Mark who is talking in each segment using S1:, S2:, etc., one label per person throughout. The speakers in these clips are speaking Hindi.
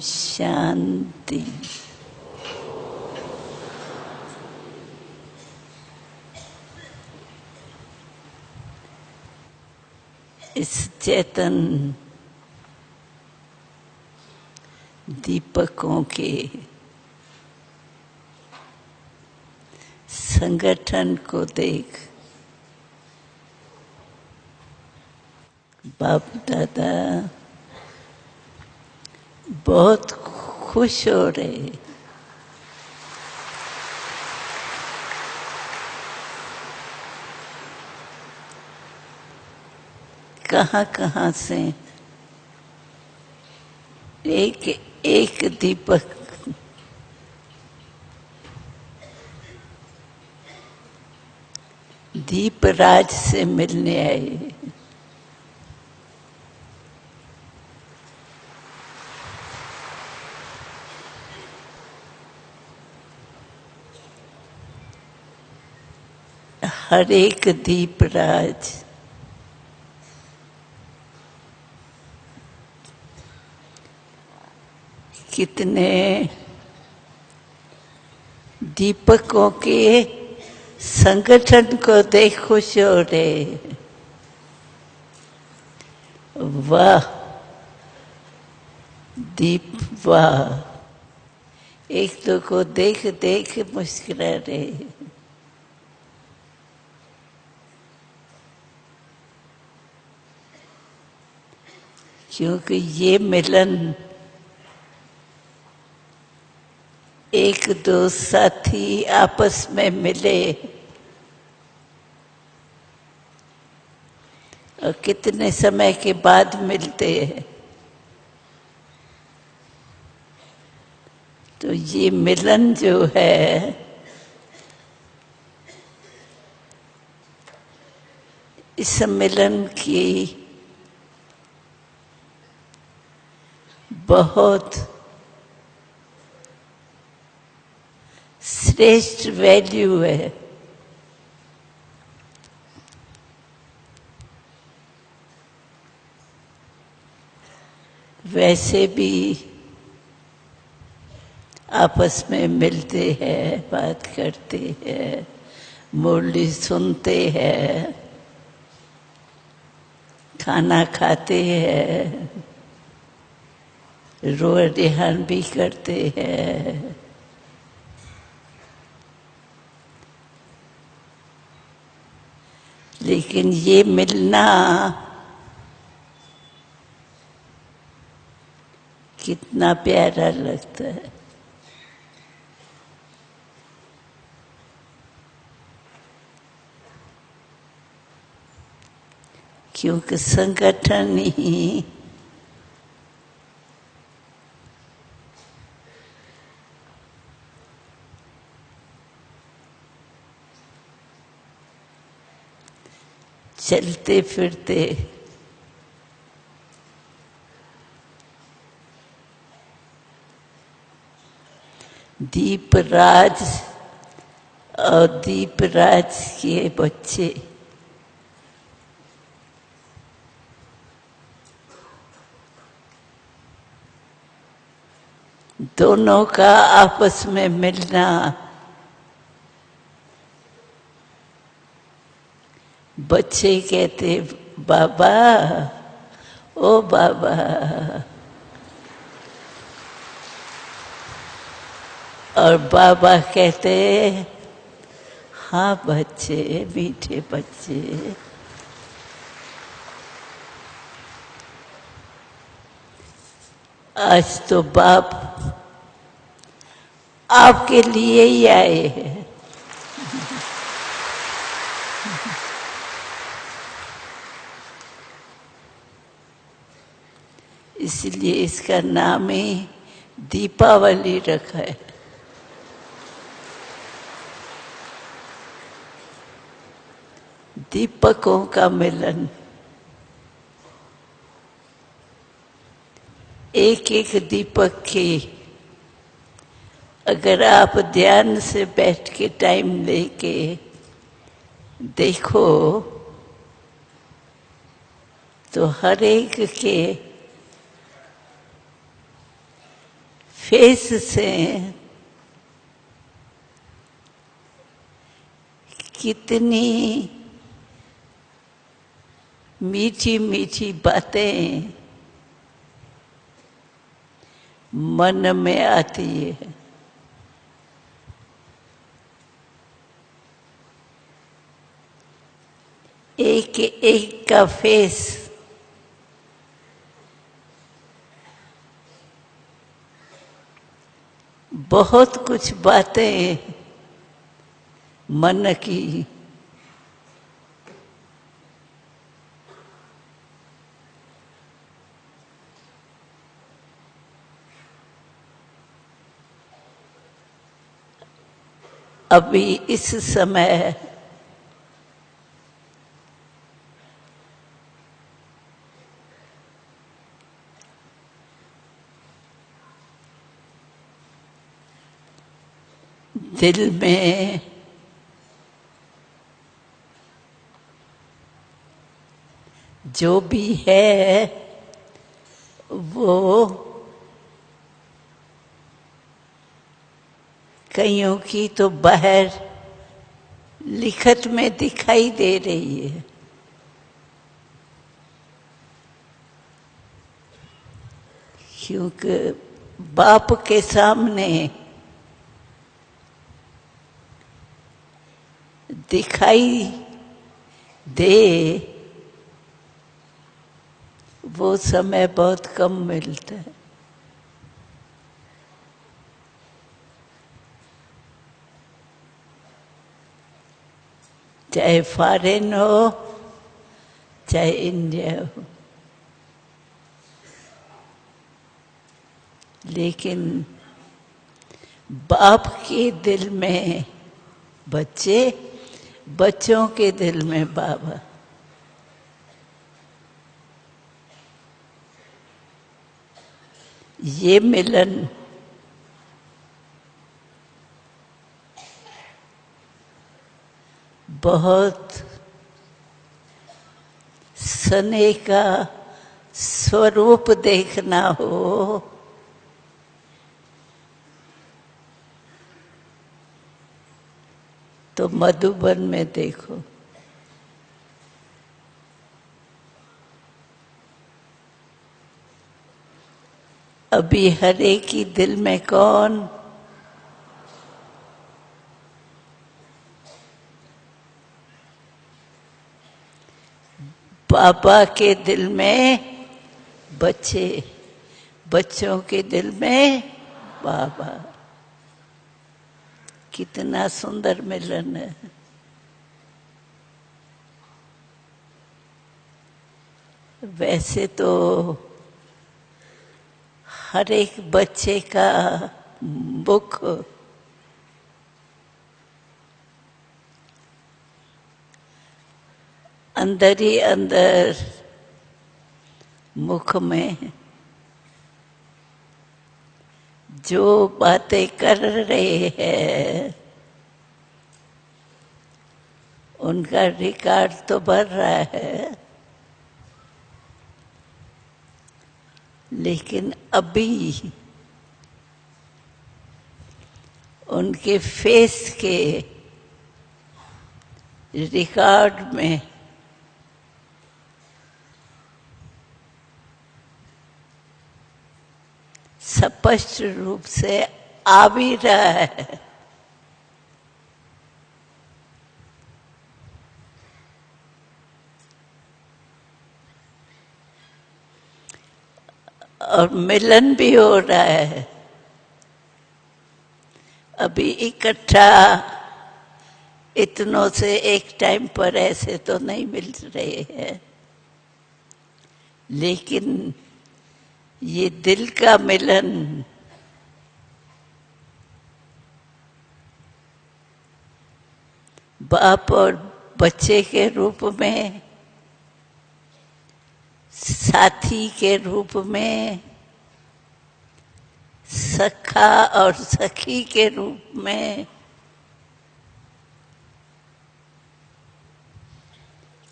S1: शांति। इस चेतन दीपकों के संगठन को देख बाप दादा बहुत खुश हो रहे। कहाँ से एक एक दीपक दीपराज से मिलने आए। हर एक दीपराज कितने दीपकों के संगठन को देख खुश हो रहे। वाह दीप वाह। एक तो को देख देख मुस्कुरा रहे। क्योंकि ये मिलन एक दो साथी आपस में मिले और कितने समय के बाद मिलते हैं, तो ये मिलन जो है इस मिलन की बहुत श्रेष्ठ वैल्यू है। वैसे भी आपस में मिलते हैं, बात करते हैं, मुरली सुनते हैं, खाना खाते हैं, रोए रिहान भी करते हैं। लेकिन ये मिलना कितना प्यारा लगता है। क्योंकि संगठन ही चलते फिरते दीपराज और दीपराज के बच्चे दोनों का आपस में मिलना बच्चे कहते बाबा ओ बाबा, और बाबा कहते हाँ बच्चे, मीठे बच्चे। आज तो बाप आपके लिए ही आए हैं। इसलिए इसका नाम ही दीपावली रखा है। दीपकों का मिलन। एक एक दीपक की अगर आप ध्यान से बैठ के टाइम लेके देखो तो हर एक के फेस से कितनी मीठी मीठी बातें मन में आती है। एक एक का फेस बहुत कुछ बातें मन की अभी इस समय दिल में जो भी है वो कईयों की तो बाहर लिखत में दिखाई दे रही है। क्योंकि बाप के सामने दिखाई दे वो समय बहुत कम मिलता है। चाहे फॉरेन हो चाहे इंडिया हो, लेकिन बाप के दिल में बच्चे, बच्चों के दिल में बाबा। ये मिलन बहुत स्नेह का स्वरूप देखना हो तो मधुबन में देखो। अभी हर एक ही दिल में कौन पापा के दिल में बच्चे, बच्चों के दिल में बाबा। कितना सुंदर मिलन है। वैसे तो हर एक बच्चे का मुख अंदर ही अंदर मुख में जो बातें कर रहे हैं उनका रिकॉर्ड तो बढ़ रहा है, लेकिन अभी उनके फेस के रिकॉर्ड में स्पष्ट रूप से आ भी रहा है। और मिलन भी हो रहा है। अभी इकट्ठा इतनों से एक टाइम पर ऐसे तो नहीं मिल रहे हैं, लेकिन ये दिल का मिलन बाप और बच्चे के रूप में, साथी के रूप में, सखा और सखी के रूप में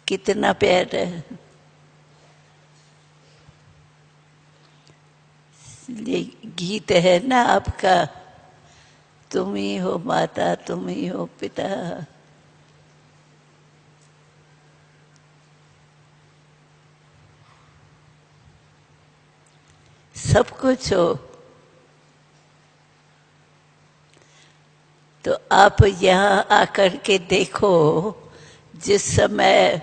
S1: कितना प्यार है। गीत है ना आपका, तुम ही हो माता तुम ही हो पिता। सब कुछ हो, तो आप यहाँ आकर के देखो, जिस समय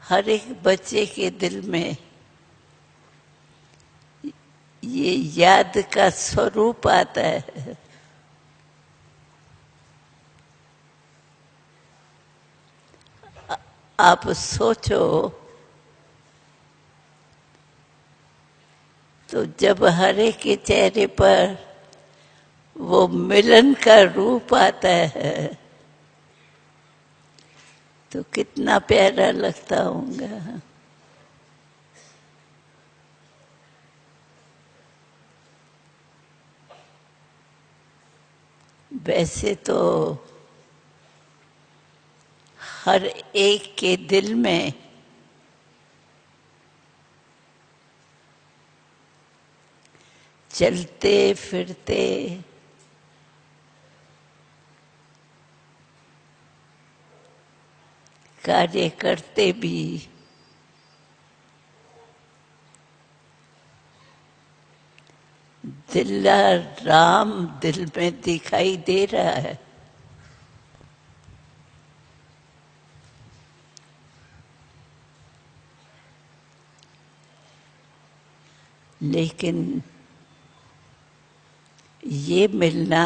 S1: हर एक बच्चे के दिल में ये याद का स्वरूप आता है, आप सोचो, तो जब हर एक के चेहरे पर वो मिलन का रूप आता है तो कितना प्यारा लगता होगा। वैसे तो हर एक के दिल में चलते फिरते कार्य करते भी दिल्ला राम दिल में दिखाई दे रहा है। लेकिन ये मिलना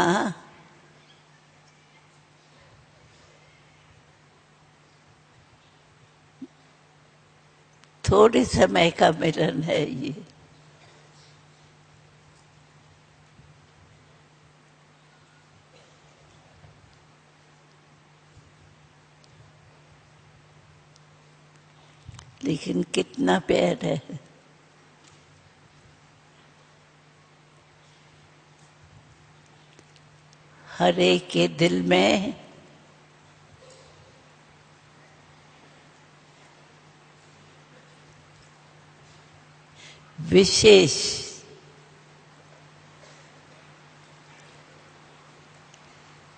S1: थोड़े समय का मिलन है ये। लेकिन कितना प्यार है। हर एक के दिल में विशेष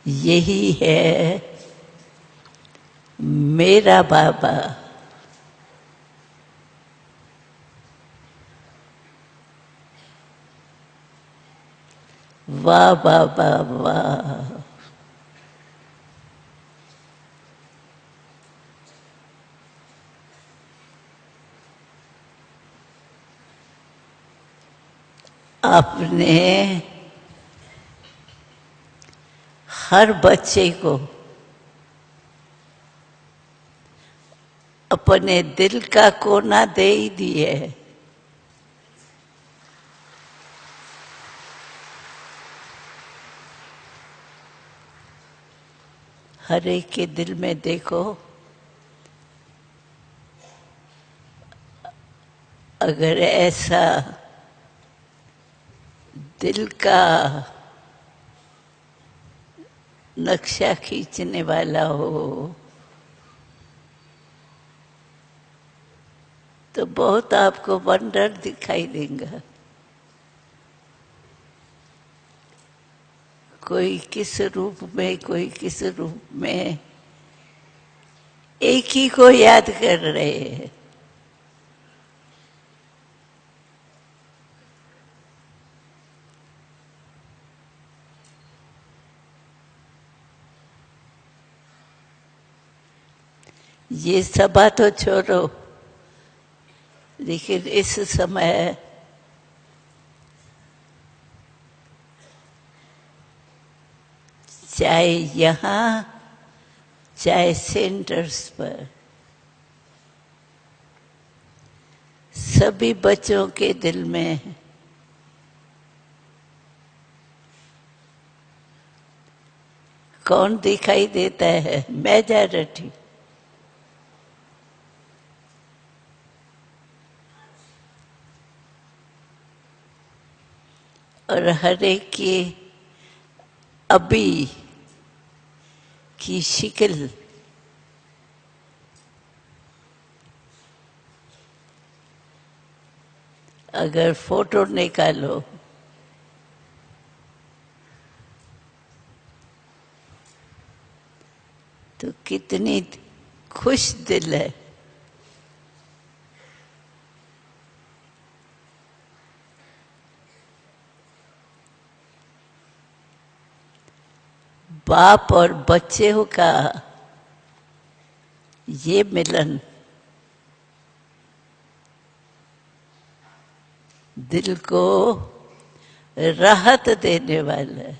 S1: यही है मेरा बाबा। वाह बाबा वाह। आपने हर बच्चे को अपने दिल का कोना दे ही दिए है। हर एक के दिल में देखो, अगर ऐसा दिल का नक्शा खींचने वाला हो तो बहुत आपको वंडर दिखाई देगा। कोई किस रूप में, कोई किस रूप में एक ही को याद कर रहे हैं। ये सभा तो छोड़ो, लेकिन इस समय चाहे यहाँ चाहे सेंटर्स पर सभी बच्चों के दिल में कौन दिखाई देता है? मेजॉरिटी। और हर एक की अभी की शिकल अगर फोटो निकालो तो कितनी खुश दिल है। बाप और बच्चों का ये मिलन दिल को राहत देने वाला है।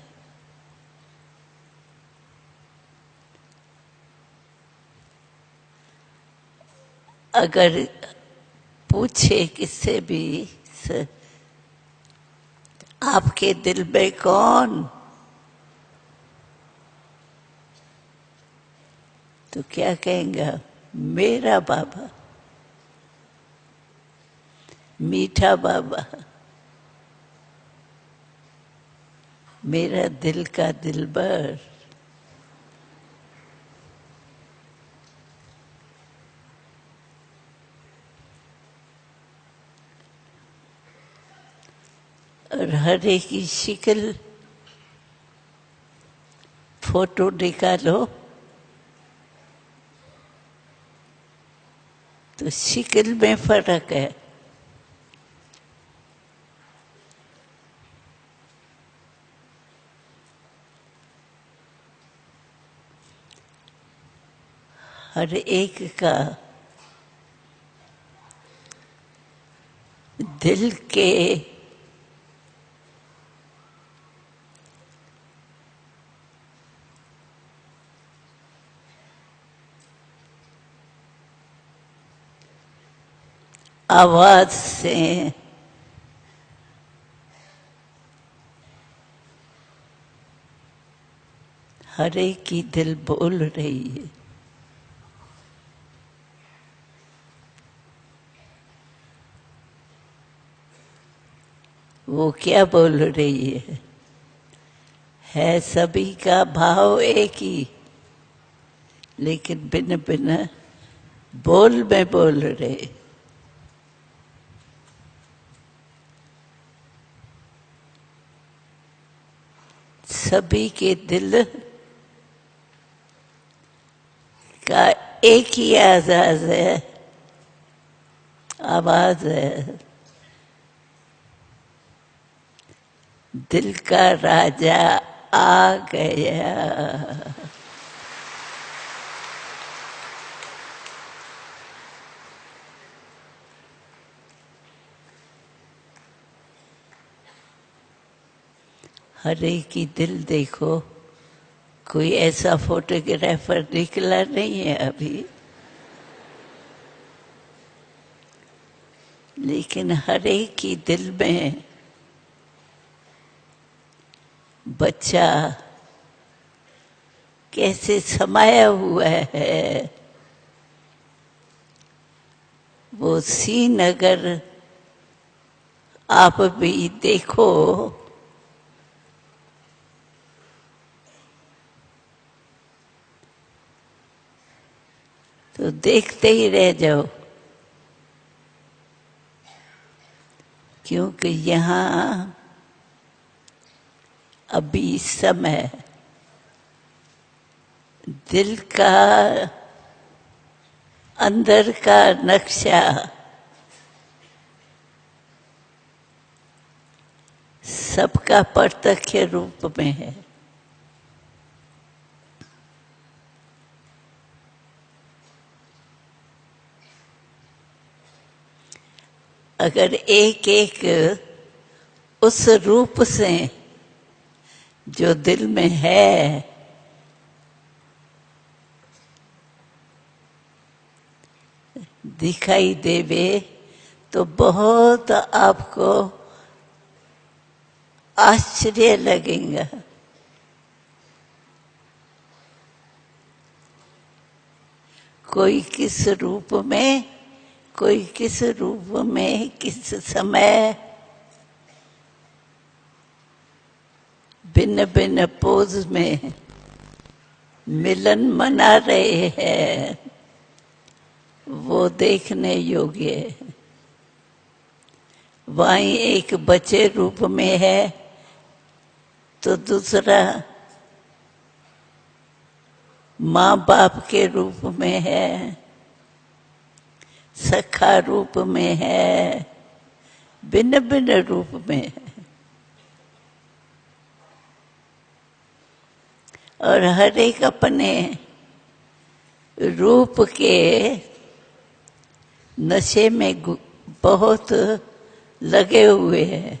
S1: अगर पूछे किससे भी आपके दिल में कौन, तो क्या कहेंगे? मेरा बाबा, मीठा बाबा, मेरा दिल का दिलबर। और हर एक की शिकल फोटो निकालो तो शिकल में फर्क है। हर एक का दिल के आवाज से हर एक की दिल बोल रही है। वो क्या बोल रही है सभी का भाव एक ही, लेकिन भिन्न भिन्न बोल में बोल रहे। सभी के दिल का एक ही आवाज है, आवाज है। दिल का राजा आ गया। हर एक की दिल देखो, कोई ऐसा फोटोग्राफर निकला नहीं है अभी, लेकिन हर एक की दिल में बच्चा कैसे समाया हुआ है। वो सीन अगर आप भी देखो तो देखते ही रह जाओ, क्योंकि यहाँ अभी समय दिल का अंदर का नक्शा सबका प्रत्यक्ष रूप में है। अगर एक एक उस रूप से जो दिल में है दिखाई देवे तो बहुत आपको आश्चर्य लगेगा। कोई किस रूप में, कोई किस रूप में, किस समय, भिन्न भिन्न पोज में मिलन मना रहे हैं, वो देखने योग्य है। वहीं एक बच्चे रूप में है तो दूसरा माँ बाप के रूप में है, सखा रूप में है, भिन्न भिन्न रूप में है। और हर एक अपने रूप के नशे में बहुत लगे हुए हैं।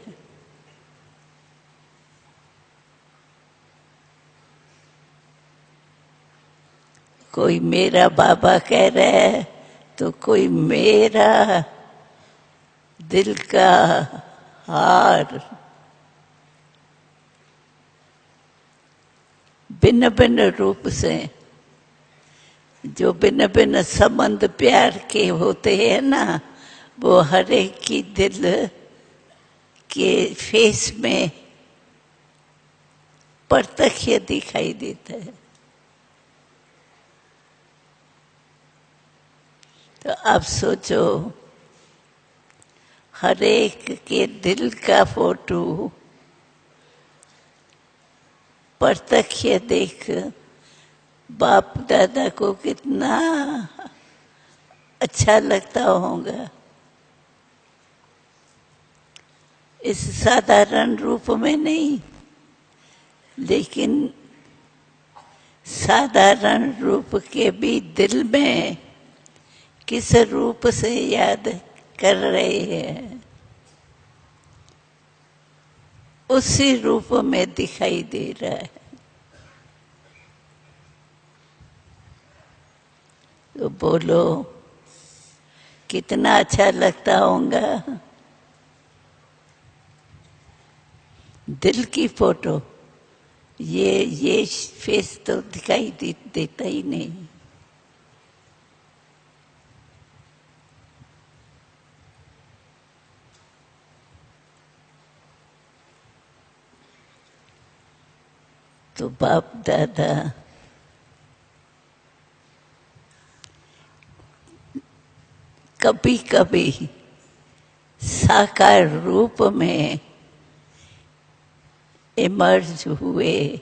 S1: कोई मेरा बाबा कह रहा है तो कोई मेरा दिल का हार। भिन्न भिन्न रूप से जो भिन्न भिन्न संबंध प्यार के होते हैं ना, वो हर एक की दिल के फेस में प्रत्यक्ष दिखाई देता है। तो आप सोचो, हर एक के दिल का फोटो प्रत्यक्ष देख बाप दादा को कितना अच्छा लगता होगा। इस साधारण रूप में नहीं, लेकिन साधारण रूप के भी दिल में किस रूप से याद कर रहे हैं, उसी रूप में दिखाई दे रहा है। तो बोलो कितना अच्छा लगता होगा। दिल की फोटो, ये फेस तो दिखाई देता ही नहीं। तो बाप दादा कभी कभी साकार रूप में इमर्ज हुए।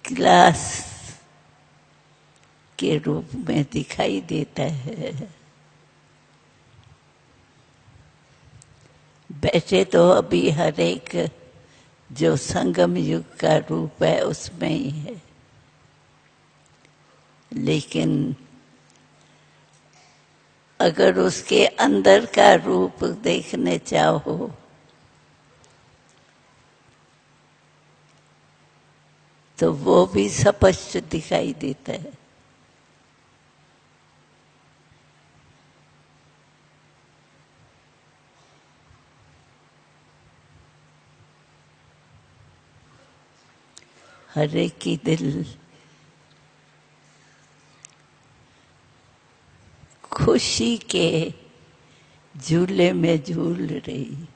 S1: ग्लास के रूप में दिखाई देता है। वैसे तो अभी हर एक जो संगम युग का रूप है उसमें ही है, लेकिन अगर उसके अंदर का रूप देखने चाहो तो वो भी स्पष्ट दिखाई देता है। हर एक की दिल खुशी के झूले में झूल रही।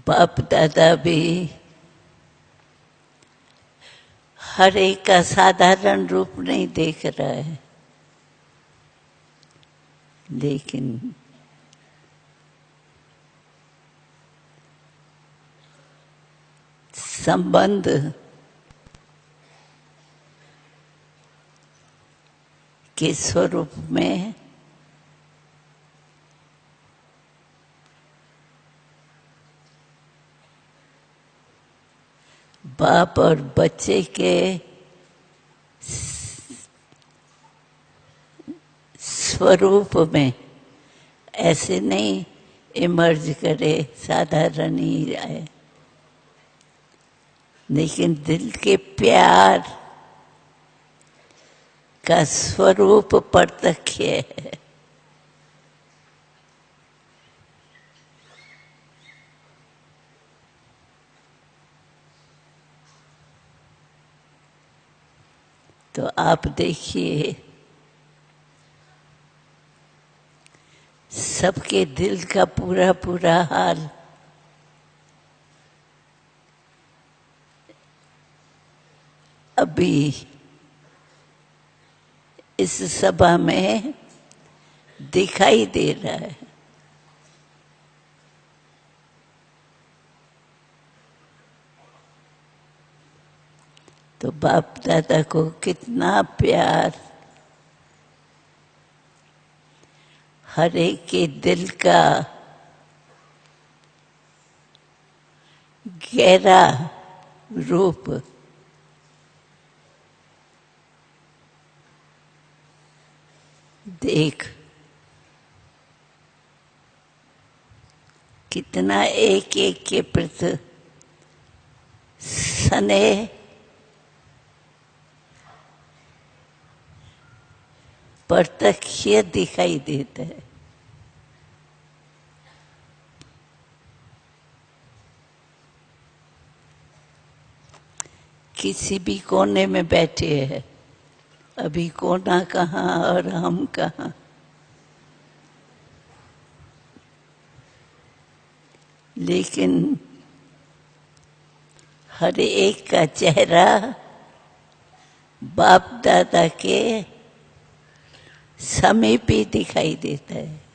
S1: बाप दादा भी हर एक का साधारण रूप नहीं देख रहा है, लेकिन संबंध के स्वरूप में बाप और बच्चे के स्वरूप में ऐसे नहीं इमर्ज करे, साधारण ही आए, लेकिन दिल के प्यार का स्वरूप प्रत्यक्ष है। तो आप देखिए, सबके दिल का पूरा पूरा हाल अभी इस सभा में दिखाई दे रहा है। तो बाप दादा को कितना प्यार, हर एक के दिल का गहरा रूप देख, कितना एक एक के प्रति स्नेह, प्रत्यक्ष दिखाई देता है। किसी भी कोने में बैठे हैं, अभी कोना कहाँ और हम कहाँ, लेकिन हर एक का चेहरा बाप दादा के समीप ही दिखाई देता है।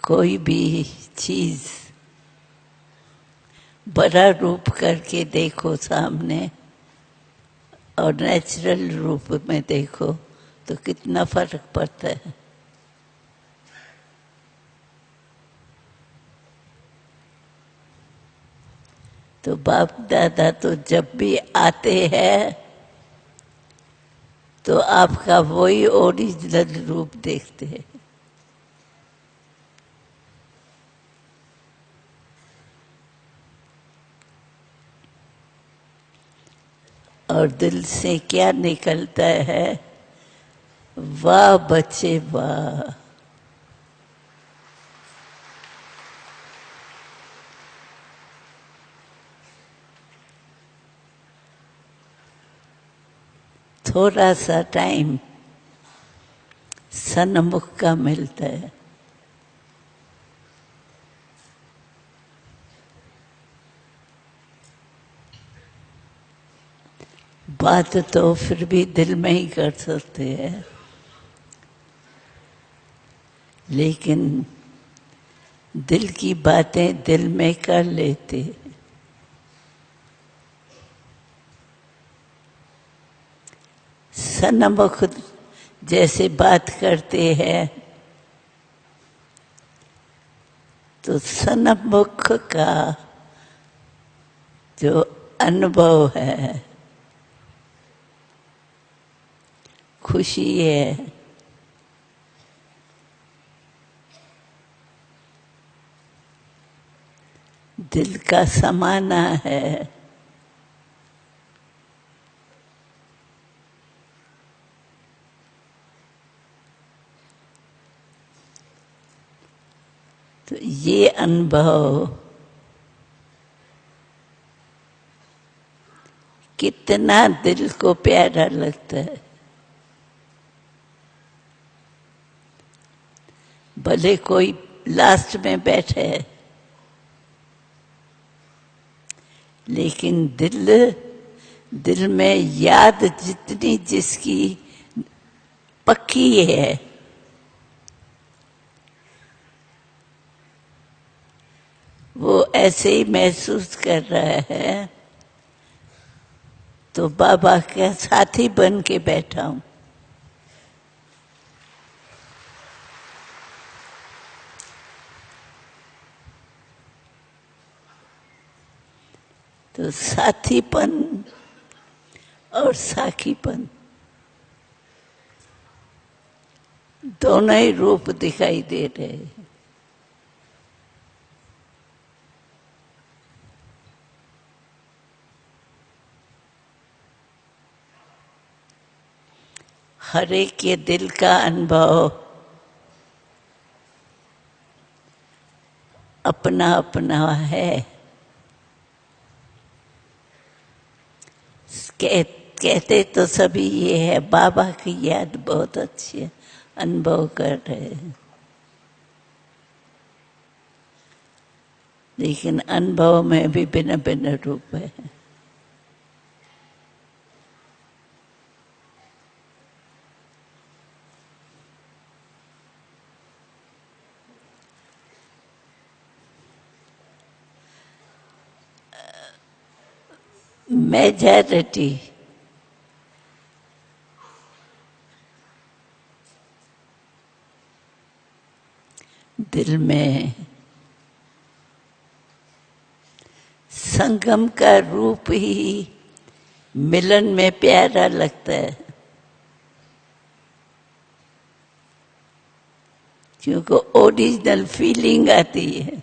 S1: कोई भी चीज बड़ा रूप करके देखो सामने और नेचुरल रूप में देखो तो कितना फर्क पड़ता है। तो बाप दादा तो जब भी आते हैं तो आपका वही ओरिजिनल रूप देखते हैं। और दिल से क्या निकलता है, वाह बच्चे वाह। थोड़ा सा टाइम सन्मुख का मिलता है, बात तो फिर भी दिल में ही कर सकते हैं, लेकिन दिल की बातें दिल में कर लेते। सन्मुख जैसे बात करते हैं तो सन्मुख का जो अनुभव है, खुशी है, दिल का समाना है, तो ये अनुभव कितना दिल को प्यारा लगता है। भले कोई लास्ट में बैठे है, लेकिन दिल में याद जितनी जिसकी पक्की है, वो ऐसे ही महसूस कर रहा है तो बाबा का साथी बन के बैठा हूं। तो साथीपन और साखीपन दोनों ही रूप दिखाई दे रहे हैं। हर एक के दिल का अनुभव अपना अपना है। कहते तो सभी ये है, बाबा की याद बहुत अच्छी है, अनुभव कर रहे हैं, लेकिन अनुभव में भी भिन्न भिन्न रूप है। मेजॉरिटी दिल में संगम का रूप ही मिलन में प्यारा लगता है, क्योंकि ओरिजिनल फीलिंग आती है।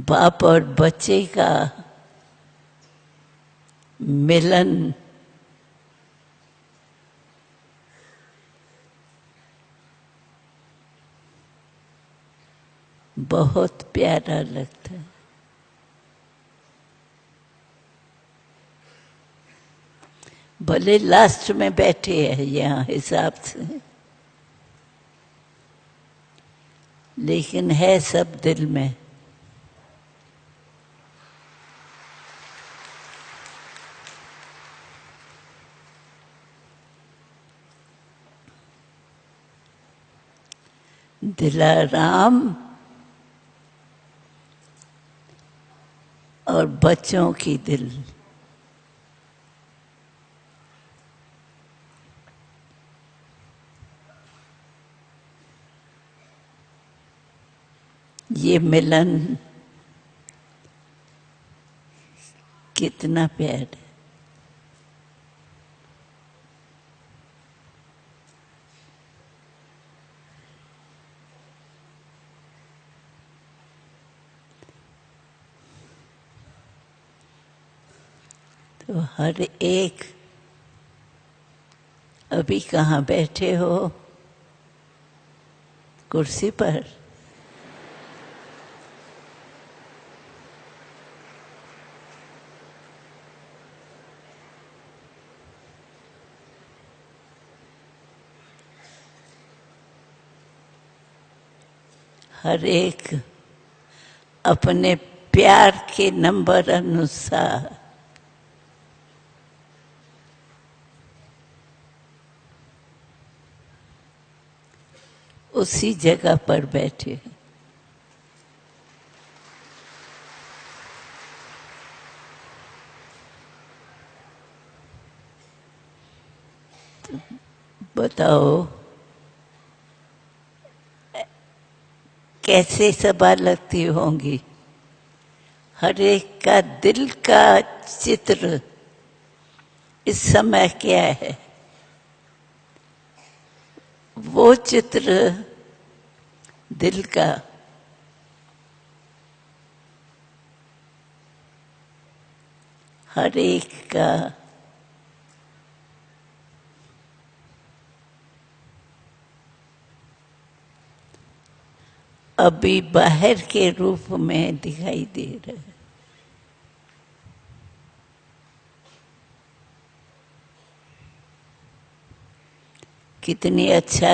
S1: बाप और बच्चे का मिलन बहुत प्यारा लगता है। भले लास्ट में बैठे हैं यहाँ हिसाब से, लेकिन है सब दिल में। दिलाराम और बच्चों की दिल, ये मिलन कितना प्यार है। तो हर एक, अभी कहाँ बैठे हो? कुर्सी पर। हर एक अपने प्यार के नंबर अनुसार उसी जगह पर बैठे। तो बताओ कैसे सभा लगती होंगी? हर एक का दिल का चित्र इस समय क्या है? वो चित्र दिल का हर एक का अभी बाहर के रूप में दिखाई दे रहा है। कितनी अच्छा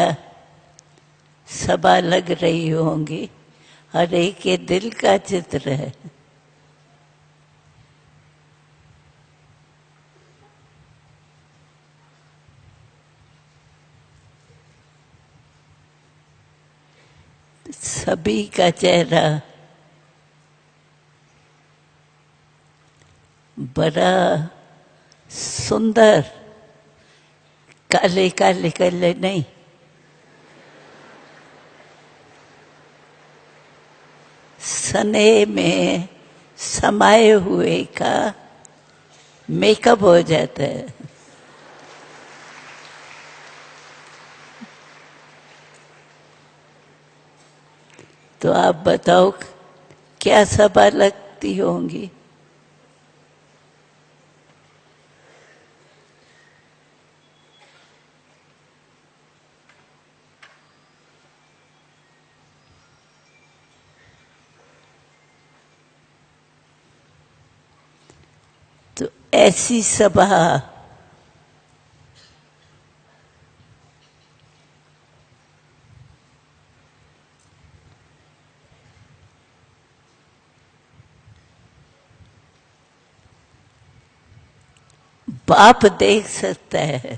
S1: सभा लग रही होंगी, हर एक के दिल का चित्र है। सभी का चेहरा बड़ा सुंदर, काले काले काले नहीं, सने में समाये हुए का मेकअप हो जाता है। तो आप बताओ क्या सभा लगती होंगी? तो ऐसी सभा बाप देख सकता है।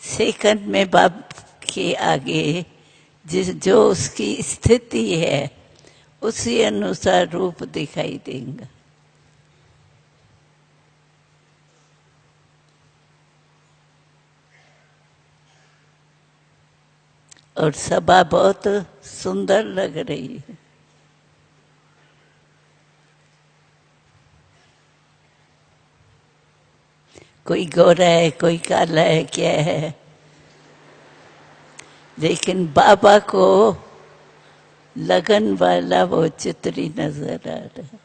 S1: सेकंड में बाप के आगे जो उसकी स्थिति है उसी अनुसार रूप दिखाई देगा। और सभा बहुत सुंदर लग रही है। कोई गोरा है, कोई काला है, क्या है, लेकिन बाबा को लगन वाला वो चित्री नजर आ रहा है।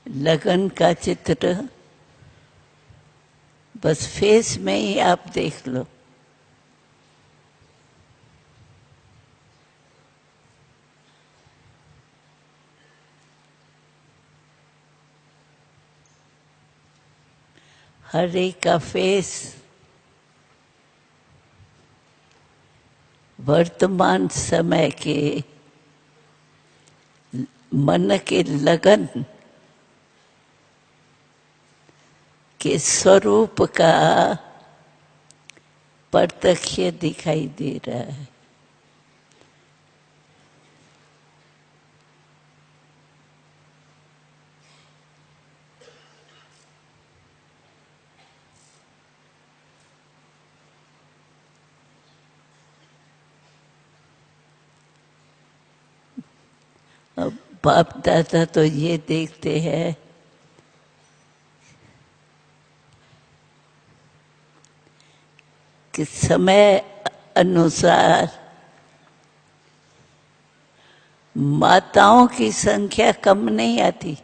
S1: लगन का चित्र बस फेस में ही आप देख लो। हर एक का फेस वर्तमान समय के मन के लगन के स्वरूप का प्रत्यक्ष दिखाई दे रहा है। अब बाप दादा तो ये देखते हैं कि समय अनुसार माताओं की संख्या कम नहीं आती,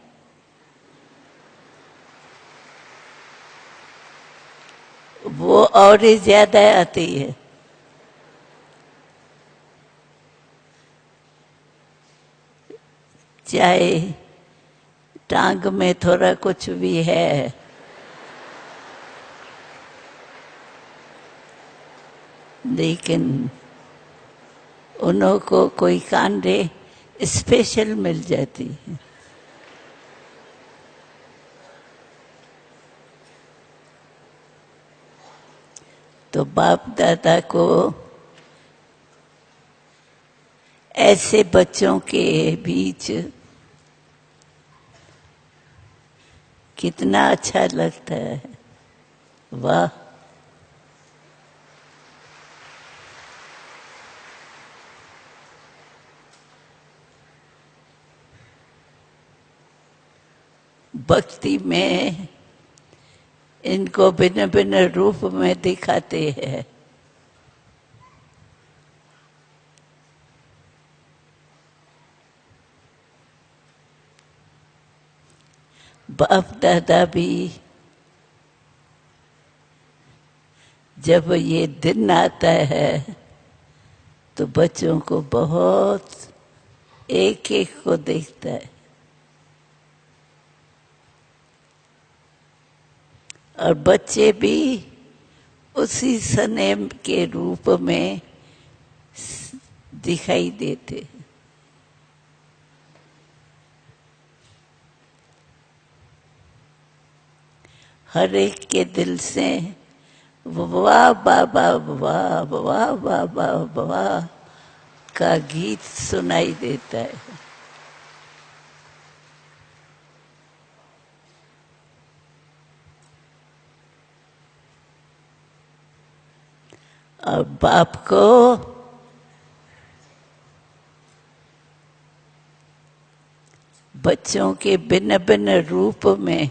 S1: वो और ही ज्यादा आती है। चाहे टांग में थोड़ा कुछ भी है, लेकिन उन्हों को कोई कांडे स्पेशल मिल जाती है। तो बाप दादा को ऐसे बच्चों के बीच कितना अच्छा लगता है। वाह, भक्ति में इनको भिन्न भिन्न रूप में दिखाते हैं। बाप दादा भी जब ये दिन आता है तो बच्चों को बहुत एक एक को देखता है, और बच्चे भी उसी स्नेह के रूप में दिखाई देते। हर एक के दिल से वाह बाबा वाह वाह बाबा वाह का गीत सुनाई देता है। और बाप को बच्चों के भिन्न भिन्न रूप में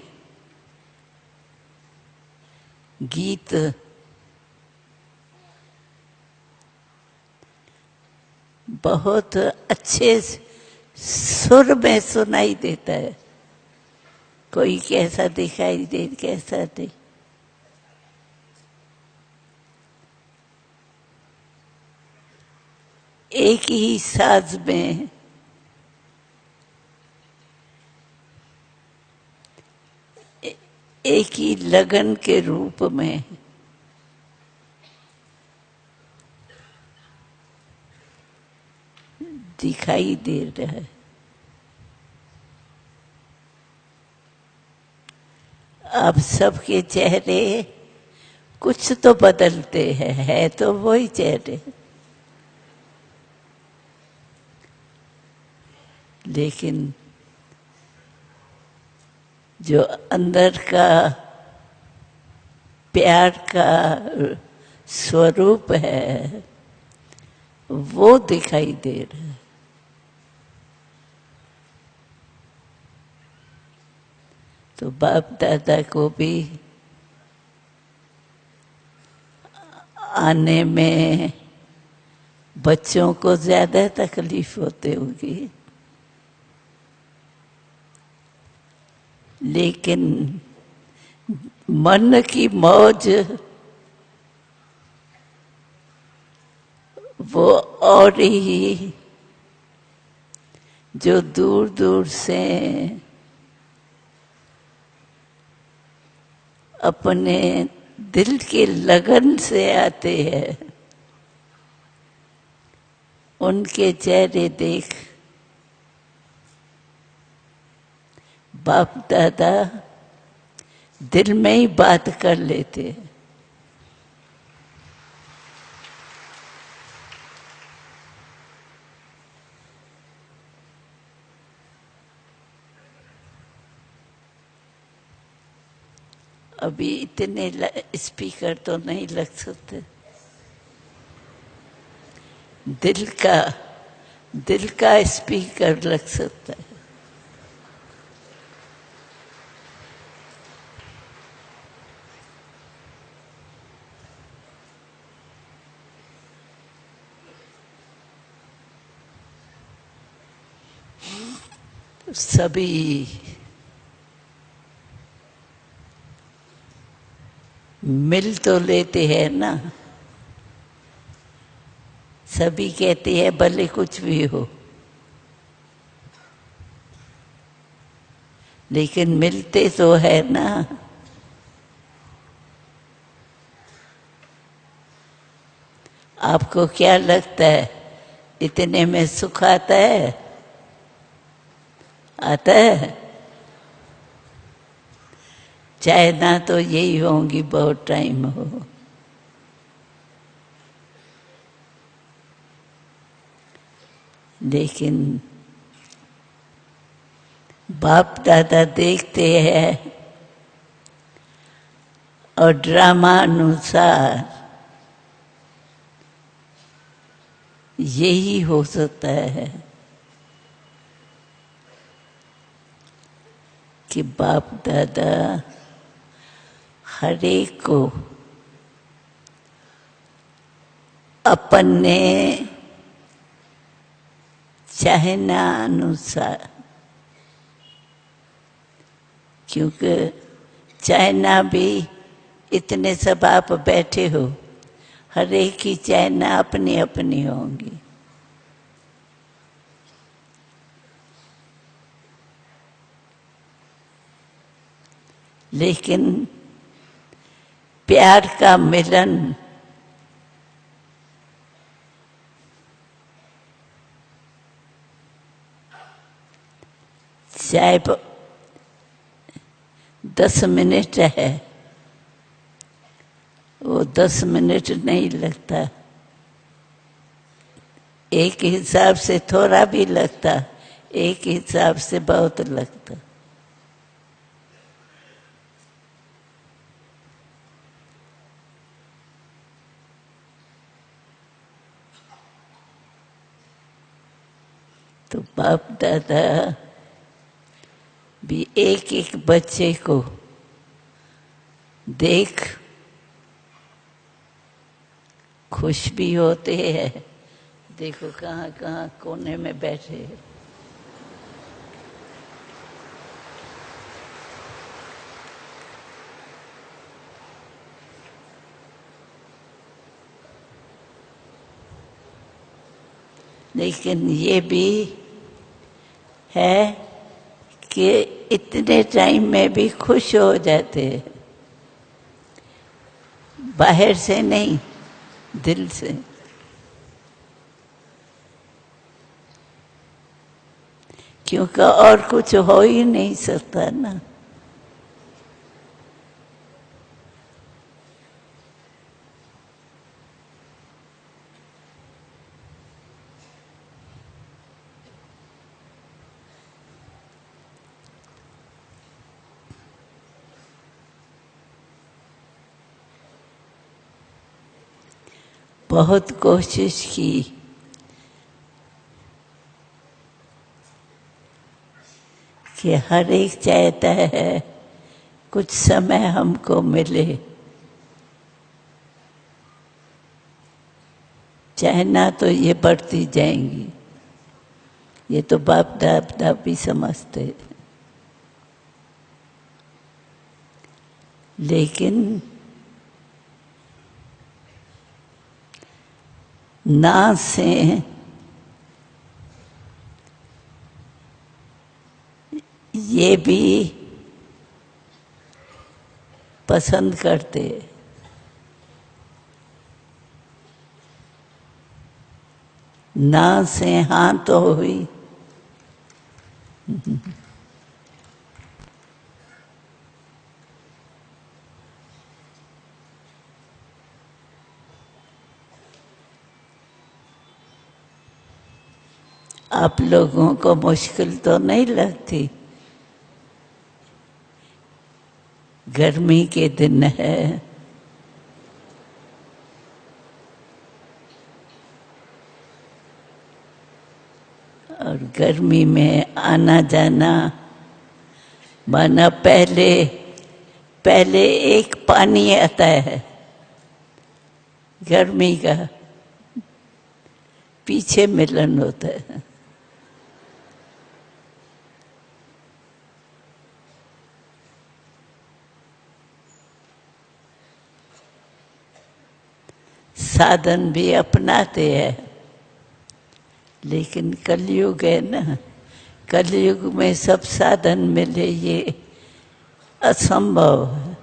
S1: गीत बहुत अच्छे सुर में सुनाई देता है। कोई कैसा दिखाई दे, कैसा नहीं। एक ही साज में एक ही लगन के रूप में दिखाई दे रहा है। अब सबके चेहरे कुछ तो बदलते हैं, है तो वही चेहरे, लेकिन जो अंदर का प्यार का स्वरूप है वो दिखाई दे रहा है। तो बाप दादा को भी आने में बच्चों को ज्यादा तकलीफ होती होगी, लेकिन मन की मौज वो और ही जो दूर दूर से अपने दिल के लगन से आते हैं, उनके चेहरे देख बाप दादा दिल में ही बात कर लेते हैं। अभी इतने स्पीकर तो नहीं लग सकते। दिल का स्पीकर लग सकता है। सभी मिल तो लेते हैं ना, सभी कहते हैं भले कुछ भी हो, लेकिन मिलते तो है ना। आपको क्या लगता है इतने में सुख आता है? आता है? चाहे ना तो यही होंगी बहुत टाइम हो। लेकिन बाप दादा देखते हैं और ड्रामा अनुसार यही हो सकता है कि बाप दादा हर एक को अपने चाहना अनुसार, क्योंकि चाहना भी इतने सब आप बैठे हो, हर एक की चाहना अपनी अपनी होंगी, लेकिन प्यार का मिलन चाहे 10 मिनट है, वो 10 मिनट नहीं लगता। एक हिसाब से थोड़ा भी लगता, एक हिसाब से बहुत लगता। तो बाप दादा भी एक एक बच्चे को देख खुश भी होते हैं। देखो कहाँ कहाँ कोने में बैठे हैं। लेकिन ये भी है कि इतने टाइम में भी खुश हो जाते हैं, बाहर से नहीं, दिल से। क्योंकि और कुछ हो ही नहीं सकता ना। बहुत कोशिश की कि हर एक चाहता है कुछ समय हमको मिले, चाहे ना तो ये बढ़ती जाएंगी, ये तो बाप दादा भी समझते। लेकिन ना से ये भी पसंद करते, ना से हाँ तो हुई। आप लोगों को मुश्किल तो नहीं लगती? गर्मी के दिन है, और गर्मी में आना जाना, माना पहले पहले एक पानी आता है गर्मी का, पीछे मिलन होता है। साधन भी अपनाते हैं, लेकिन कलयुग है ना, कलयुग में सब साधन मिले ये असंभव है।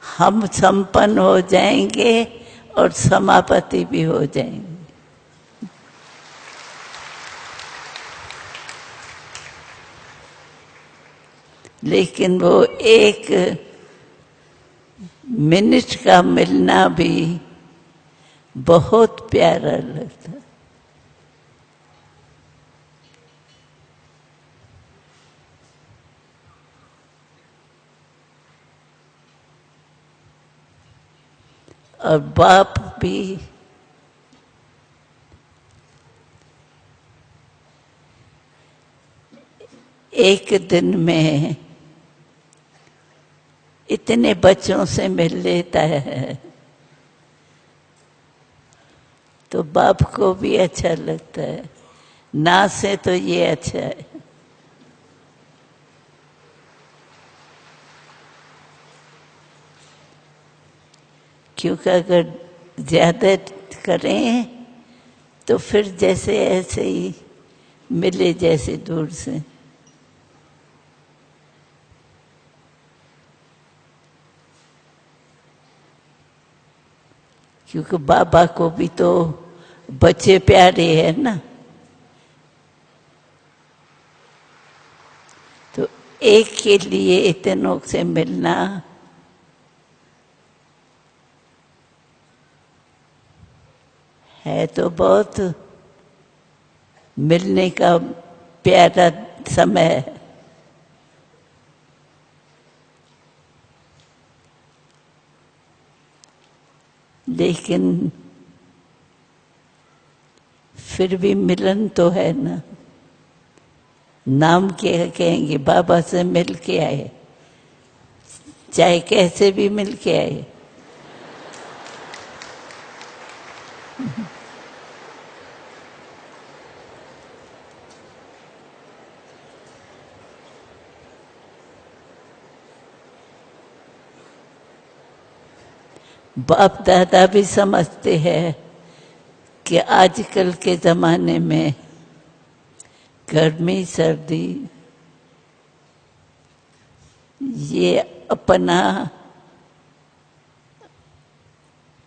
S1: हम संपन्न हो जाएंगे और समापति भी हो जाएंगे। लेकिन वो एक मिनट का मिलना भी बहुत प्यारा लगता है। और बाप भी एक दिन में इतने बच्चों से मिल लेता है, तो बाप को भी अच्छा लगता है। ना से तो ये अच्छा है। क्योंकि अगर ज्यादा करें तो फिर जैसे ऐसे ही मिले जैसे दूर से। क्योंकि बाबा को भी तो बच्चे प्यारे हैं ना, तो एक के लिए इतनों से मिलना है तो बहुत मिलने का प्यारा समय है। लेकिन फिर भी मिलन तो है ना। नाम क्या कहेंगे, बाबा से मिल के आए, चाहे कैसे भी मिल के आए। बाप दादा भी समझते हैं कि आजकल के ज़माने में गर्मी सर्दी ये अपना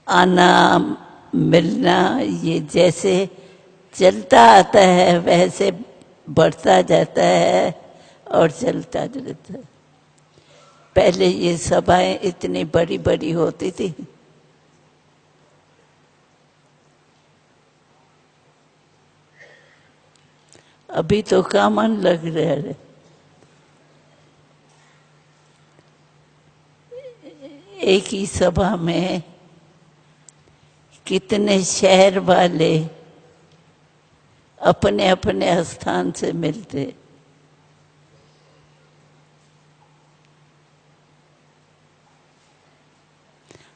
S1: आना मिलना ये जैसे चलता आता है वैसे बढ़ता जाता है और चलता रहता है। पहले ये सभाएं इतनी बड़ी बड़ी होती थी, अभी तो कॉमन लग रहा है। एक ही सभा में कितने शहर वाले अपने अपने स्थान से मिलते,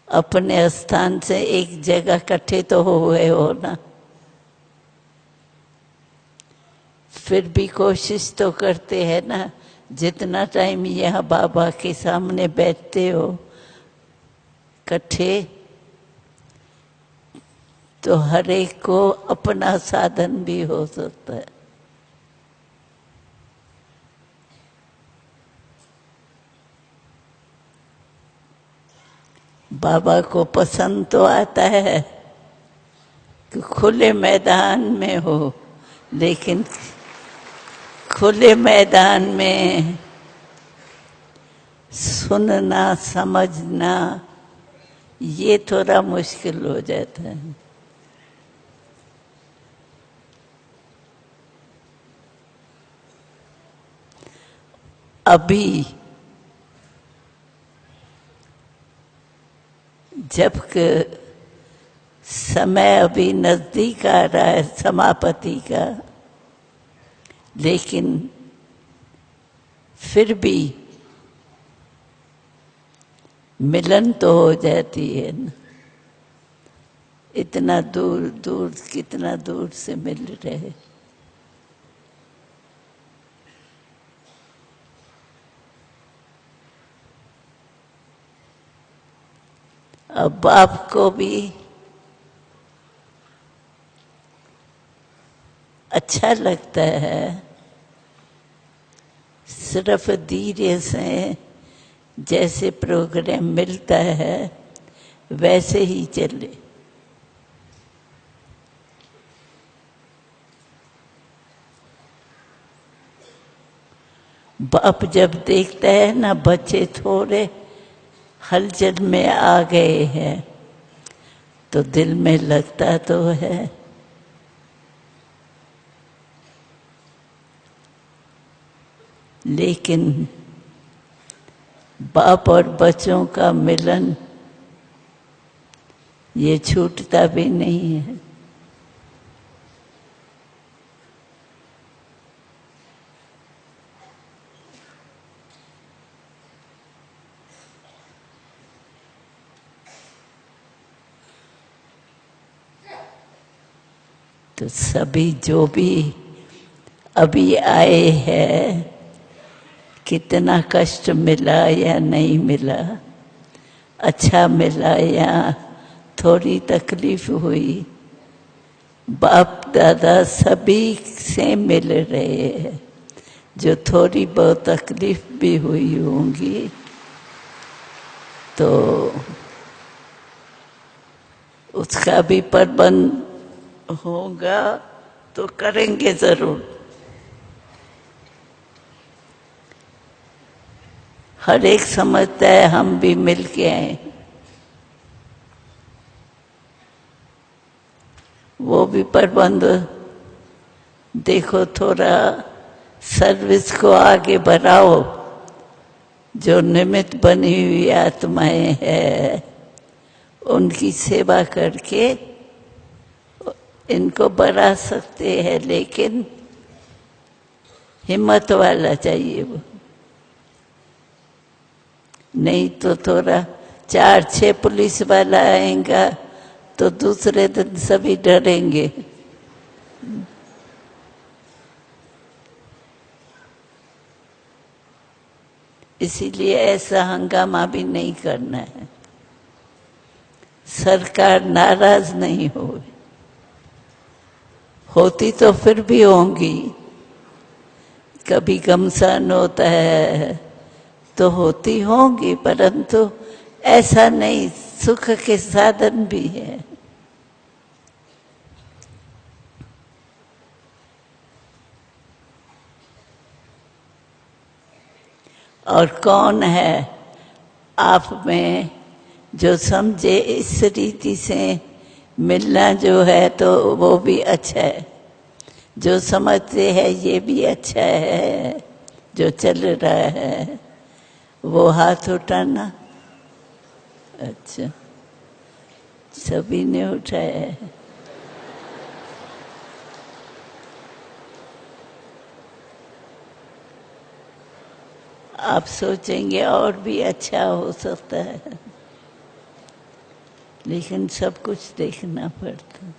S1: अपने स्थान से एक जगह इकट्ठे तो हो गए हो ना, फिर भी कोशिश तो करते हैं ना। जितना टाइम यहाँ बाबा के सामने बैठते हो इकट्ठे, तो हर एक को अपना साधन भी हो सकता है। बाबा को पसंद तो आता है कि खुले मैदान में हो, लेकिन खुले मैदान में सुनना समझना ये थोड़ा मुश्किल हो जाता है। अभी जबकि समय अभी नजदीक आ रहा है समापति का, लेकिन फिर भी मिलन तो हो जाती है ना। इतना दूर दूर कितना दूर से मिल रहे। अब आपको भी अच्छा लगता है, सिर्फ धीरे से जैसे प्रोग्राम मिलता है वैसे ही चले। बाप जब देखता है ना बच्चे थोड़े हलचल में आ गए हैं, तो दिल में लगता तो है। लेकिन बाप और बच्चों का मिलन ये छूटता भी नहीं है। तो सभी जो भी अभी आए हैं, कितना कष्ट मिला या नहीं मिला, अच्छा मिला या थोड़ी तकलीफ हुई, बाप दादा सभी से मिल रहे हैं। जो थोड़ी बहुत तकलीफ भी हुई होंगी तो उसका भी प्रबंध होगा, तो करेंगे जरूर। हर एक समझता है हम भी मिल के आए, वो भी प्रबंध देखो, थोड़ा सर्विस को आगे बढ़ाओ। जो निमित्त बनी हुई आत्माएं हैं उनकी सेवा करके इनको बढ़ा सकते हैं, लेकिन हिम्मत वाला चाहिए वो। नहीं तो थोड़ा 4-6 पुलिस वाला आएगा तो दूसरे दिन सभी डरेंगे। इसीलिए ऐसा हंगामा भी नहीं करना है। सरकार नाराज नहीं हो, होती तो फिर भी होंगी, कभी घमसान होता है तो होती होंगी, परंतु ऐसा नहीं, सुख के साधन भी है। और कौन है आप में जो समझे इस रीति से मिलना जो है तो वो भी अच्छा है, जो समझते हैं ये भी अच्छा है, जो चल रहा है वो हाथ उठाना। अच्छा, सभी ने उठाया है। आप सोचेंगे और भी अच्छा हो सकता है, लेकिन सब कुछ देखना पड़ता है।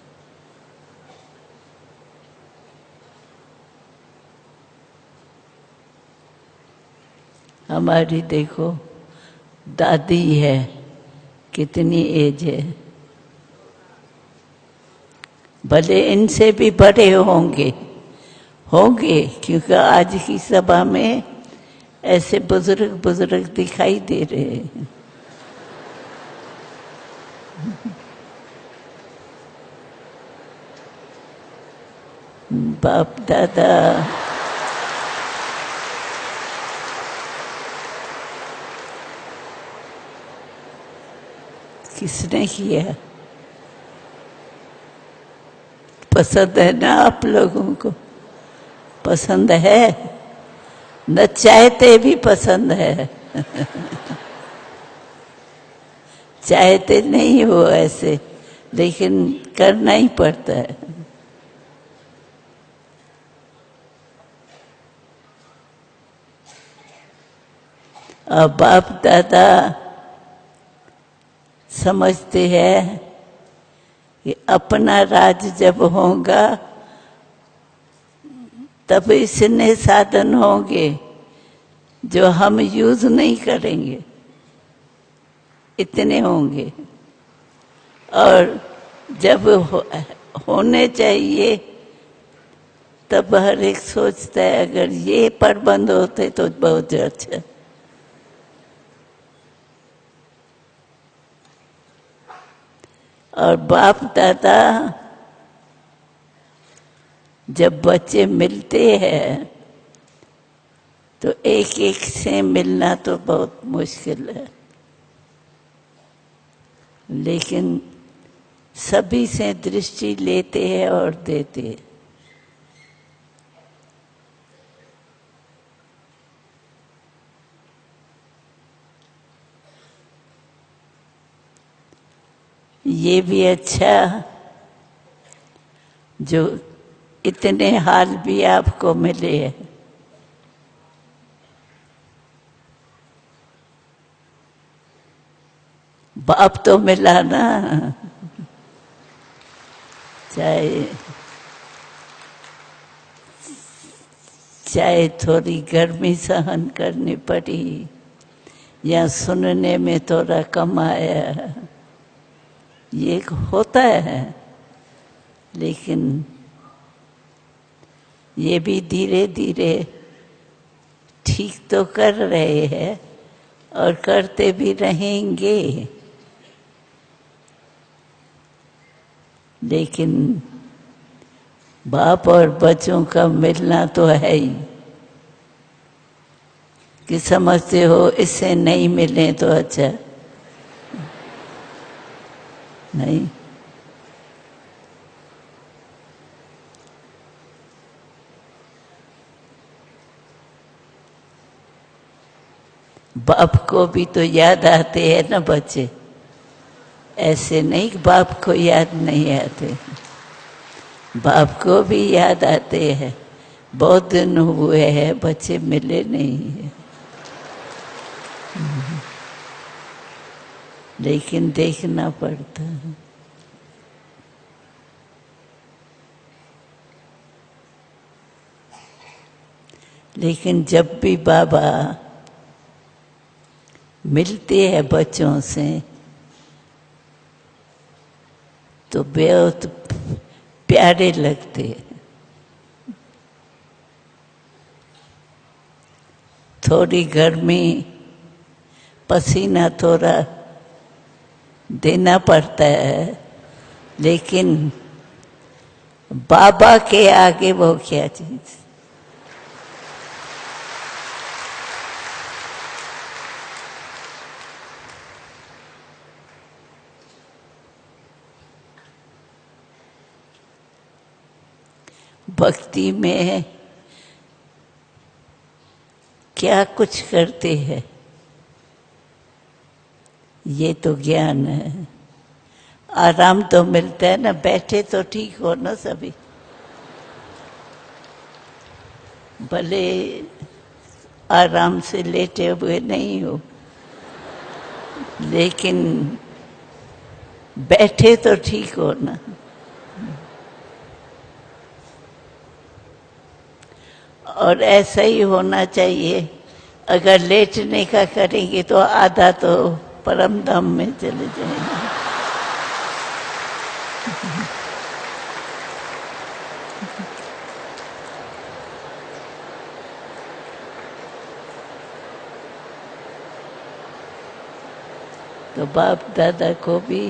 S1: हमारी देखो दादी है, कितनी एज है, भले इनसे भी बड़े होंगे होंगे, क्योंकि आज की सभा में ऐसे बुजुर्ग बुजुर्ग दिखाई दे रहे हैं। बाप दादा किसने किया? पसंद है ना आप लोगों को? पसंद है, न चाहते भी पसंद है। चाहते नहीं हो ऐसे, लेकिन करना ही पड़ता है। और बाप दादा समझते हैं कि अपना राज जब होगा तब इतने साधन होंगे जो हम यूज नहीं करेंगे, इतने होंगे। और जब होने चाहिए तब हर एक सोचता है अगर ये प्रबंध होते तो बहुत अच्छा। और बाप दादा जब बच्चे मिलते हैं तो एक एक से मिलना तो बहुत मुश्किल है, लेकिन सभी से दृष्टि लेते हैं और देते हैं। ये भी अच्छा जो इतने हाल भी आपको मिले हैं। बाप तो मिला ना, चाहे चाहे थोड़ी गर्मी सहन करनी पड़ी या सुनने में थोड़ा कम आया, ये होता है, लेकिन ये भी धीरे धीरे ठीक तो कर रहे हैं और करते भी रहेंगे। लेकिन बाप और बच्चों का मिलना तो है ही, कि समझते हो इससे नहीं मिले तो अच्छा नहीं। बाप को भी तो याद आते हैं ना बच्चे, ऐसे नहीं कि बाप को याद नहीं आते, बाप को भी याद आते हैं। बहुत दिन हुए हैं बच्चे मिले नहीं है, लेकिन देखना पड़ता है। लेकिन जब भी बाबा मिलते हैं बच्चों से तो बहुत प्यारे लगते हैं। थोड़ी गर्मी, पसीना थोड़ा देना पड़ता है, लेकिन बाबा के आगे वो क्या चीज। भक्ति में क्या कुछ करते हैं, ये तो ज्ञान है। आराम तो मिलता है ना, बैठे तो ठीक हो ना सभी, भले आराम से लेटे हुए नहीं हो, लेकिन बैठे तो ठीक हो ना। और ऐसा ही होना चाहिए। अगर लेटने का करेंगे तो आधा तो परम धाम में चले जाएंगे। तो बाप दादा को भी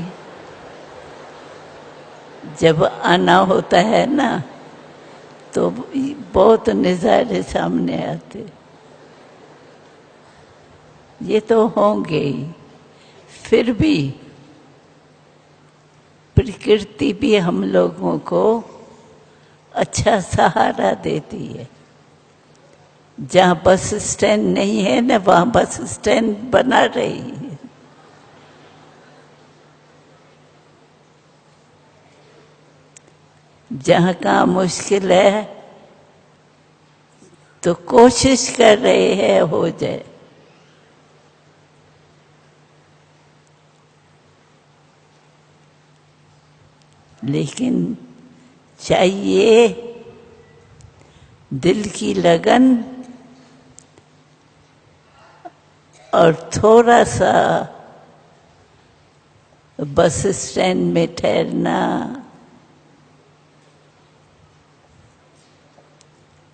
S1: जब आना होता है ना, तो बहुत नज़ारे सामने आते। ये तो होंगे ही, फिर भी प्रकृति भी हम लोगों को अच्छा सहारा देती है। जहाँ बस स्टैंड नहीं है ना, वहाँ बस स्टैंड बना रही है। जहाँ काम मुश्किल है तो कोशिश कर रहे हैं हो जाए। लेकिन चाहिए दिल की लगन और थोड़ा सा बस स्टैंड में ठहरना,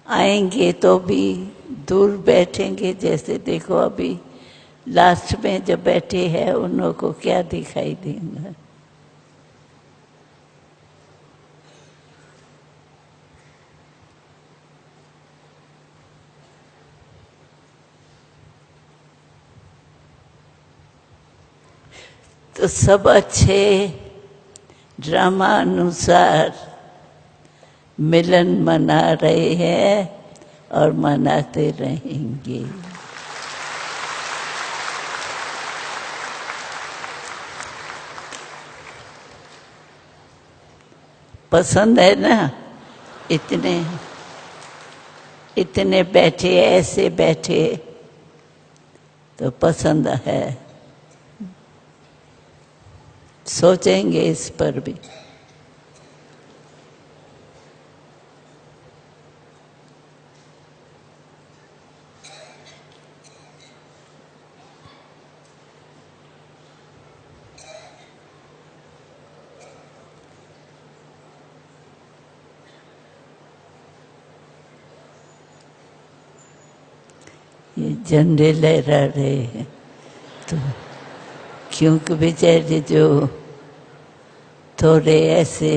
S1: आएंगे तो भी दूर बैठेंगे। जैसे देखो अभी लास्ट में जब बैठे हैं, उन लोगों को क्या दिखाई देगा। तो सब अच्छे ड्रामा अनुसार मिलन मना रहे हैं और मनाते रहेंगे। पसंद है ना? इतने इतने बैठे, ऐसे बैठे, तो पसंद है। सोचेंगे इस पर भी। ये झंडे लहरा रहे हैं, तो क्योंकि बेचारे जो थोड़े ऐसे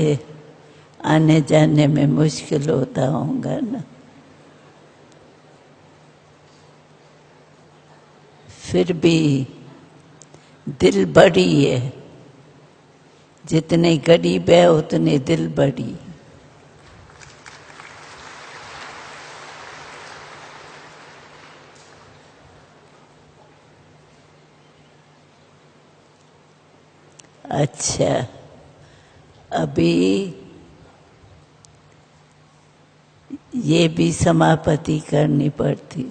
S1: आने जाने में मुश्किल होता होगा ना, फिर भी दिल बड़ी है। जितने गरीब है उतने दिल बड़ी। अच्छा, अभी ये भी समापति करनी पड़ती।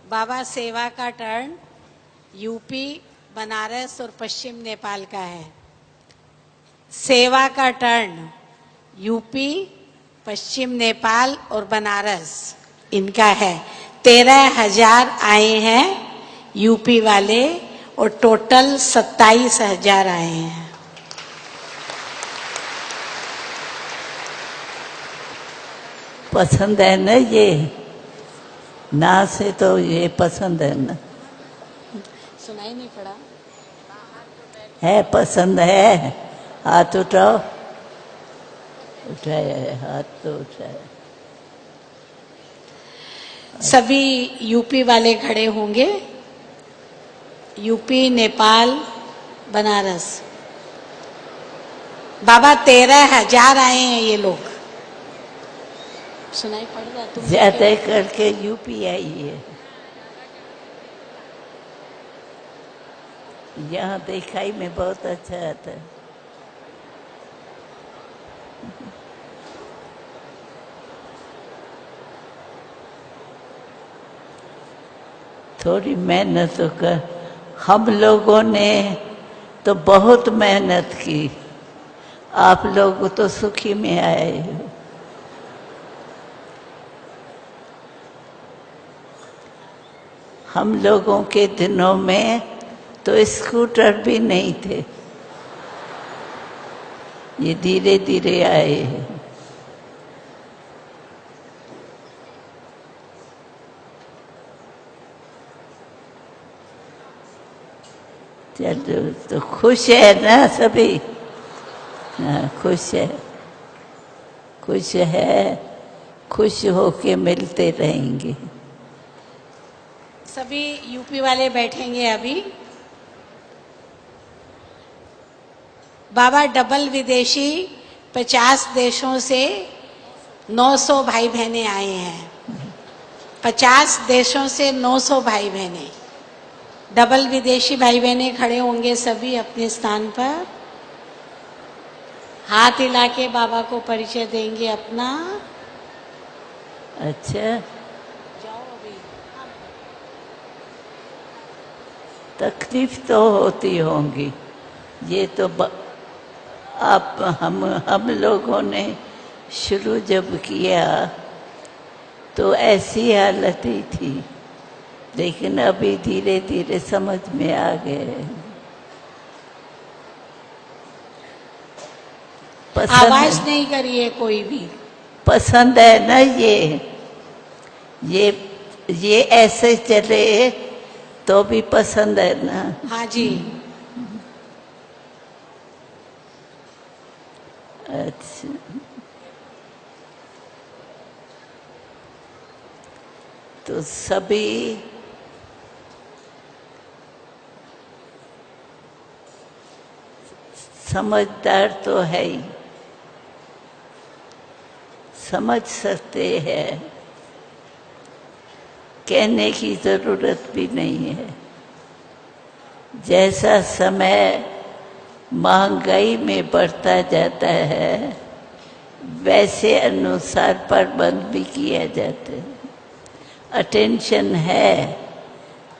S2: बाबा सेवा का टर्न यूपी, बनारस और पश्चिम नेपाल का है। सेवा का टर्न यूपी, पश्चिम नेपाल और बनारस इनका है। 13,000 आए हैं यूपी वाले, और टोटल 27,000 आए हैं।
S1: पसंद है ना ये? ना से तो ये पसंद है ना?
S2: सुनाई नहीं पड़ा?
S1: है, पसंद है। हाथ उठाओ। उठाया है, हाथ तो उठाया।
S2: सभी यूपी वाले खड़े होंगे। यूपी, नेपाल, बनारस। बाबा 13,000 आए हैं ये लोग। सुनाई पड़ रहा? तुम
S1: ज्यादा करके यूपी आई है। यहाँ दिखाई में बहुत अच्छा आता है। थोड़ी मेहनत तो कर। हम लोगों ने तो बहुत मेहनत की, आप लोग तो सुखी में आए हो। हम लोगों के दिनों में तो स्कूटर भी नहीं थे, ये धीरे धीरे आए हैं। चलो, तो खुश है ना सभी? हाँ, खुश है, खुश है। खुश होके मिलते रहेंगे।
S2: सभी यूपी वाले बैठेंगे अभी। बाबा डबल विदेशी 50 देशों से 900 भाई बहनें आए हैं। 50 देशों से 900 भाई बहनें। डबल विदेशी भाई बहनें खड़े होंगे सभी अपने स्थान पर। हाथ हिला के बाबा को परिचय देंगे अपना।
S1: अच्छा,
S2: जाओ अभी।
S1: तकलीफ तो होती होंगी। ये तो आप हम लोगों ने शुरू जब किया तो ऐसी हालत ही थी, लेकिन अभी धीरे धीरे समझ में आ गए।
S2: आवाज नहीं करिए कोई भी।
S1: पसंद है ना ये ये ऐसे चले तो भी पसंद है ना?
S2: हाँ जी।
S1: अच्छा, तो सभी समझदार तो है ही, समझ सकते हैं, कहने की जरूरत भी नहीं है। जैसा समय महंगाई में बढ़ता जाता है वैसे अनुसार प्रबंध भी किया जाता है। अटेंशन है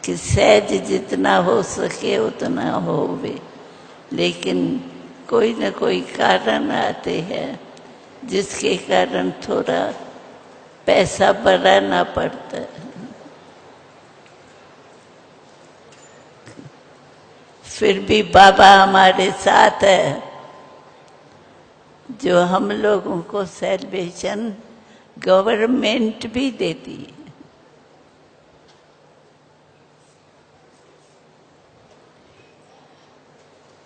S1: कि सहज जितना हो सके उतना होवे, लेकिन कोई न कोई कारण आते हैं जिसके कारण थोड़ा पैसा बढ़ाना पड़ता है। फिर भी बाबा हमारे साथ है, जो हम लोगों को सेलिब्रेशन गवर्नमेंट भी देती है।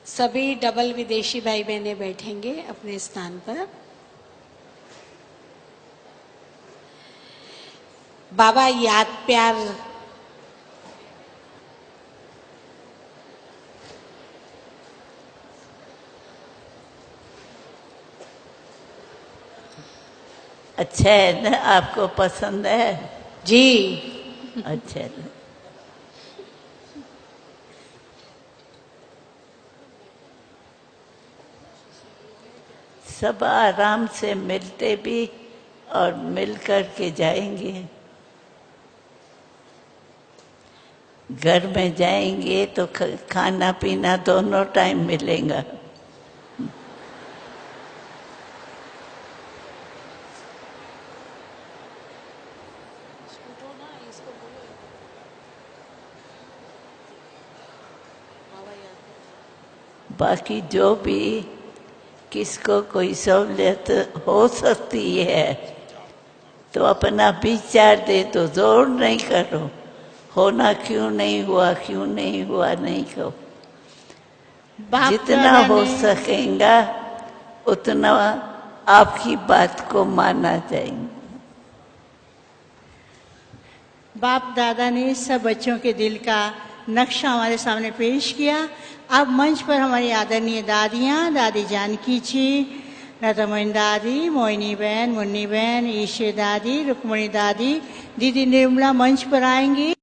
S2: सभी डबल विदेशी भाई बहनें बैठेंगे अपने स्थान पर। बाबा याद प्यार
S1: अच्छा है ना? आपको पसंद है?
S2: जी।
S1: अच्छा है। सब आराम से मिलते भी और मिल कर के जाएंगे। घर में जाएंगे तो खाना पीना दोनों टाइम मिलेगा। बाकी जो भी किसको कोई सहूलियत हो सकती है तो अपना विचार दे दो, जोर नहीं करो। होना क्यों नहीं हुआ नहीं कहो।
S3: बाप
S1: जितना
S3: दादा
S1: हो
S3: ने-
S1: सकेगा उतना आपकी बात को माना जाएगा।
S3: बाप दादा ने सब बच्चों के दिल का नक्शा हमारे सामने पेश किया। अब मंच पर हमारी आदरणीय दादियाँ, दादी जानकी जी, लतामोहन दादी, मोहिनी बहन, मुन्नी बहन, ईशे दादी, रुक्मणी दादी, दीदी निर्मला मंच पर आएंगी।